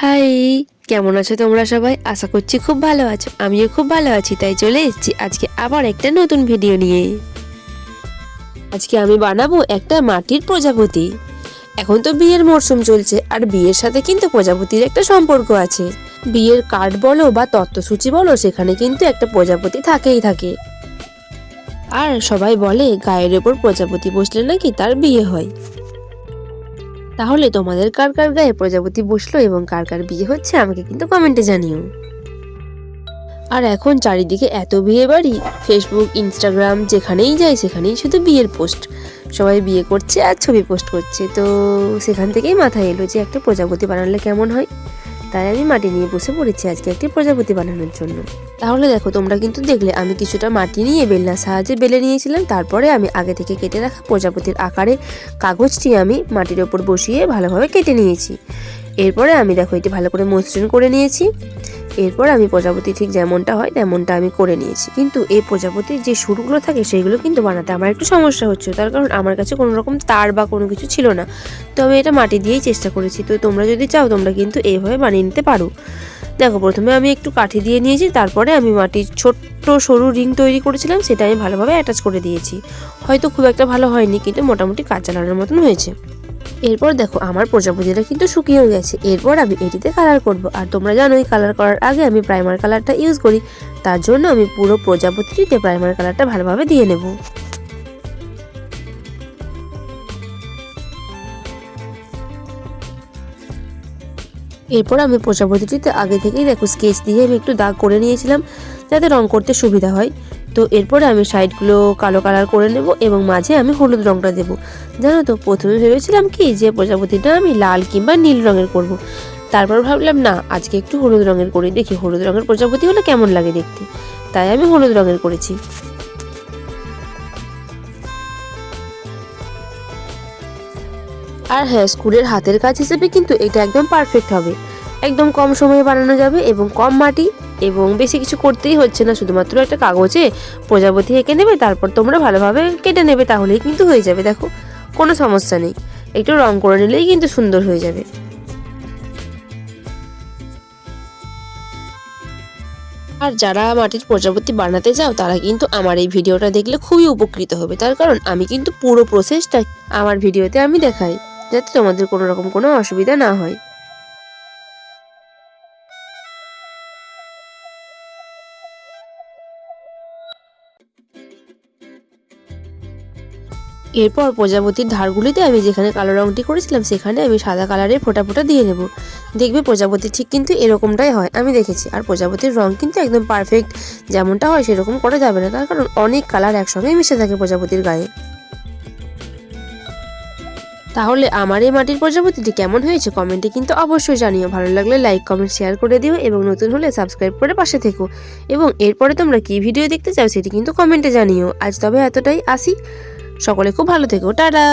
High, কেমন আছো তোমরা সবাই? আশা করছি খুব ভালো আছো। আমিও খুব ভালো আছি, তাই চলে এসেছি আজকে আবার একটা নতুন ভিডিও নিয়ে। আজকে আমি বানাবো একটা মাটির প্রজাপতি। এখন তো বিয়ের মরশুম চলছে, আর বিয়ের সাথে কিন্তু প্রজাপতির একটা সম্পর্ক আছে। বিয়ের কার্ড বলো বা তত্ত্বসূচি বলো, সেখানে কিন্তু একটা প্রজাপতি থাকেই থাকে। আর সবাই বলে গায়ের ওপর প্রজাপতি বসলে নাকি তার বিয়ে হয়। তাহলে তোমাদের কার কার গায়ে প্রজাপতি বসলো এবং কার কার বিয়ে হচ্ছে আমাকে কিন্তু কমেন্টে জানিও। আর এখন চারিদিকে এত বিয়ে বাড়ি, ফেসবুক, ইনস্টাগ্রাম যেখানেই যাই সেখানেই শুধু বিয়ের পোস্ট। সবাই বিয়ে করছে আর ছবি পোস্ট করছে, তো সেখান থেকেই মাথায় এলো যে একটা প্রজাপতি বানালে কেমন হয়। তাই আমি মাটি নিয়ে বসে পড়েছি আজকে একটি প্রজাপতি বানানোর জন্য। তাহলে দেখো, তোমরা কিন্তু দেখলে আমি কিছুটা মাটি নিয়ে বেলনার সাহায্যে বেলে নিয়েছিলাম। তারপরে আমি আগে থেকে কেটে রাখা প্রজাপতির আকারে কাগজটি আমি মাটির ওপর বসিয়ে ভালোভাবে কেটে নিয়েছি। এরপরে আমি দেখো এটি ভালো করে মসৃণ করে নিয়েছি। এরপর আমি প্রজাপতি ঠিক যেমনটা হয় তেমনটা আমি করে নিয়েছি। কিন্তু এই প্রজাপতির যে শুরুগুলো থাকে সেইগুলো কিন্তু বানাতে আমার একটু সমস্যা হচ্ছে, তার কারণ আমার কাছে কোনো রকম তার বা কোনো কিছু ছিল না। তো আমি এটা মাটি দিয়েই চেষ্টা করেছি। তো তোমরা যদি চাও তোমরা কিন্তু এইভাবে বানিয়ে নিতে পারো। দেখো, প্রথমে আমি একটু কাঠি দিয়ে নিয়েছি, তারপরে আমি মাটির ছোট্ট সরু রিং তৈরি করেছিলাম, সেটা আমি ভালোভাবে অ্যাটাচ করে দিয়েছি। হয়তো খুব একটা ভালো হয়নি, কিন্তু মোটামুটি কাজ চালানোর মতন হয়েছে। এরপর দেখো আমার প্রজাপতিটা কিন্তু শুকিয়েও গেছে। এরপর আমি এটিতে কালার করব, আর তোমরা জানোই কালার করার আগে আমি প্রাইমার কালারটা ইউজ করি। তার জন্য আমি পুরো প্রজাপতিটিতে প্রাইমার কালারটা ভালোভাবে দিয়ে নেব। এরপর আমি প্রজাপতিটিতে আগে থেকেই দেখো স্কেচ দিয়ে আমি একটু দাগ করে নিয়েছিলাম, যাতে রং করতে সুবিধা হয়। তো এরপরে আমি সাইডগুলো কালো কালার করে নেব এবং মাঝে আমি হলুদ রংটা দেব। জানো তো, প্রথমে ভেবেছিলাম কি যে প্রজাপতিটা আমি লাল কিংবা নীল রঙের করব। তারপর ভাবলাম না, আজকে একটু হলুদ রঙের করি, দেখি হলুদ রঙের প্রজাপতি হলে কেমন লাগে দেখতে। তাই আমি হলুদ রঙের করেছি। আর হ্যাঁ, স্কুলের হাতের কাজ হিসেবে কিন্তু এটা একদম পারফেক্ট হবে। একদম কম সময়ে বানানো যাবে এবং কম মাটি, এবং বেশি কিছু করতেই হচ্ছে না। শুধুমাত্র একটা কাগজে প্রজাপতি এঁকে নেবে, তারপর তোমরা ভালোভাবে কেটে নেবে, তাহলেই কিন্তু হয়ে যাবে। দেখো, কোনো সমস্যা নেই, একটু রং করে নিলেই কিন্তু সুন্দর হয়ে যাবে। আর যারা মাটির প্রজাপতি বানাতে চাও তারা কিন্তু আমার এই ভিডিওটা দেখলে খুবই উপকৃত হবে। তার কারণ আমি কিন্তু পুরো প্রসেসটা আমার ভিডিওতে আমি দেখাই, যাতে তোমাদের কোনো রকম কোনো অসুবিধা না হয়। এরপর প্রজাপতির ধারগুলিতে আমি যেখানে কালো রংটি করেছিলাম সেখানে আমি সাদা কালারের ফোঁটা ফোঁটা দিয়ে নেব। দেখবে প্রজাপতি ঠিক কিন্তু এরকমটাই হয়, আমি দেখেছি। আর প্রজাপতির রং কিন্তু একদম পারফেক্ট যেমনটা হয় সেরকম করা যাবে না, তার কারণ অনেক কালার একসঙ্গে মিশে থাকে প্রজাপতির গায়ে। তাহলে আমার এই মাটির প্রজাপতিটি কেমন হয়েছে কমেন্টে কিন্তু অবশ্যই জানিও। ভালো লাগলে লাইক, কমেন্ট, শেয়ার করে দিও এবং নতুন হলে সাবস্ক্রাইব করে পাশে থেকো। এবং এরপরে তোমরা কি ভিডিও দেখতে চাও সেটি কিন্তু কমেন্টে জানিও। আজ তবে এতটাই, আসি। সকলে খুব ভালো থেকো, টাটা।